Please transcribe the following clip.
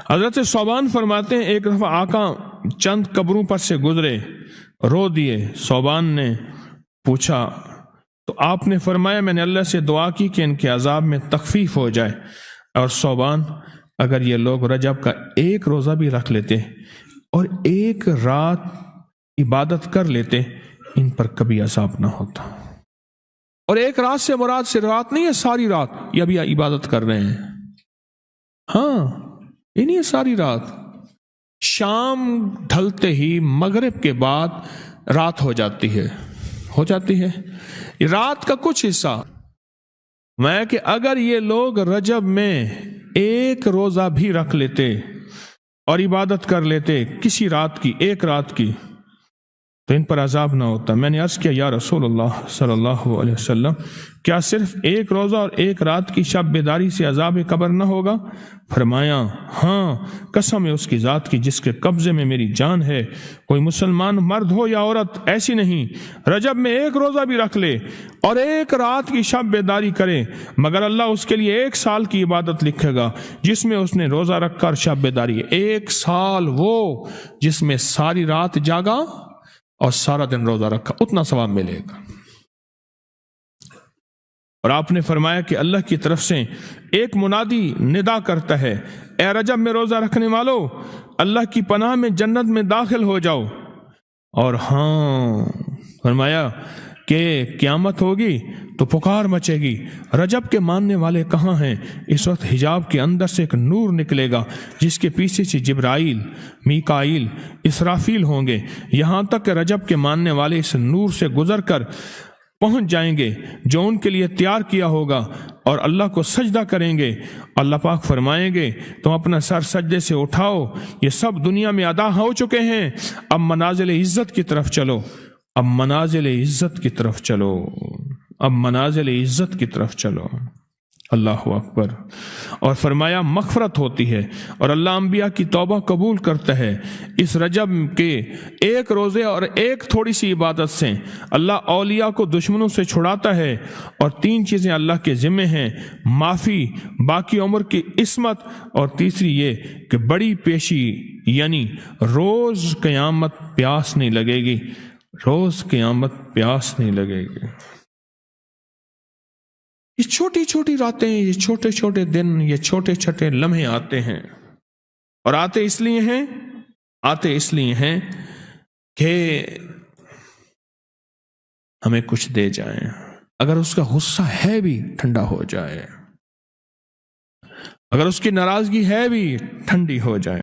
حضرت صوبان فرماتے ہیں ایک دفعہ آقا چند قبروں پر سے گزرے، رو دیے۔ صوبان نے پوچھا تو آپ نے فرمایا میں نے اللہ سے دعا کی کہ ان کے عذاب میں تخفیف ہو جائے، اور صوبان اگر یہ لوگ رجب کا ایک روزہ بھی رکھ لیتے اور ایک رات عبادت کر لیتے ان پر کبھی عذاب نہ ہوتا۔ اور ایک رات سے مراد صرف رات نہیں ہے، ساری رات یہ ابھی عبادت کر رہے ہیں، ہاں یہ نہیں ہے ساری رات، شام ڈھلتے ہی مغرب کے بعد رات ہو جاتی ہے رات کا کچھ حصہ میں کہ اگر یہ لوگ رجب میں ایک روزہ بھی رکھ لیتے اور عبادت کر لیتے کسی رات کی، ایک رات کی، تو ان پر عذاب نہ ہوتا۔ میں نے عرض کیا یا رسول اللہ صلی اللہ علیہ وسلم، کیا صرف ایک روزہ اور ایک رات کی شب بیداری سے عذاب قبر نہ ہوگا؟ فرمایا ہاں، قسم ہے اس کی ذات کی جس کے قبضے میں میری جان ہے، کوئی مسلمان مرد ہو یا عورت ایسی نہیں رجب میں ایک روزہ بھی رکھ لے اور ایک رات کی شب بیداری کرے مگر اللہ اس کے لیے 1 سال کی عبادت لکھے گا جس میں اس نے روزہ رکھ کر شب بیداری، 1 سال وہ جس میں ساری رات جاگا اور سارا دن روزہ رکھا، اتنا ثواب ملے گا۔ اور آپ نے فرمایا کہ اللہ کی طرف سے ایک منادی ندا کرتا ہے، اے رجب میں روزہ رکھنے والو، اللہ کی پناہ میں جنت میں داخل ہو جاؤ۔ اور ہاں فرمایا کہ قیامت ہوگی تو پکار مچے گی، رجب کے ماننے والے کہاں ہیں؟ اس وقت حجاب کے اندر سے ایک نور نکلے گا جس کے پیچھے سے جبرائیل، میکائیل، اسرافیل ہوں گے، یہاں تک کہ رجب کے ماننے والے اس نور سے گزر کر پہنچ جائیں گے جو ان کے لیے تیار کیا ہوگا اور اللہ کو سجدہ کریں گے۔ اللہ پاک فرمائیں گے تم اپنا سر سجدے سے اٹھاؤ، یہ سب دنیا میں ادا ہو چکے ہیں، اب منازل عزت کی طرف چلو، اب منازل عزت کی طرف چلو، اب منازل عزت کی طرف چلو۔ اللہ اکبر۔ اور فرمایا مغفرت ہوتی ہے اور اللہ انبیاء کی توبہ قبول کرتا ہے۔ اس رجب کے ایک روزے اور ایک تھوڑی سی عبادت سے اللہ اولیاء کو دشمنوں سے چھڑاتا ہے، اور 3 چیزیں اللہ کے ذمہ ہیں، معافی، باقی عمر کی عصمت، اور تیسری یہ کہ بڑی پیشی، یعنی روز قیامت پیاس نہیں لگے گی، روز قیامت پیاس نہیں لگے گی۔ یہ چھوٹی چھوٹی راتیں، یہ چھوٹے چھوٹے دن، یہ چھوٹے چھوٹے لمحے آتے ہیں، اور آتے اس لیے ہیں کہ ہمیں کچھ دے جائیں، اگر اس کا غصہ ہے بھی ٹھنڈا ہو جائے، اگر اس کی ناراضگی ہے بھی ٹھنڈی ہو جائے۔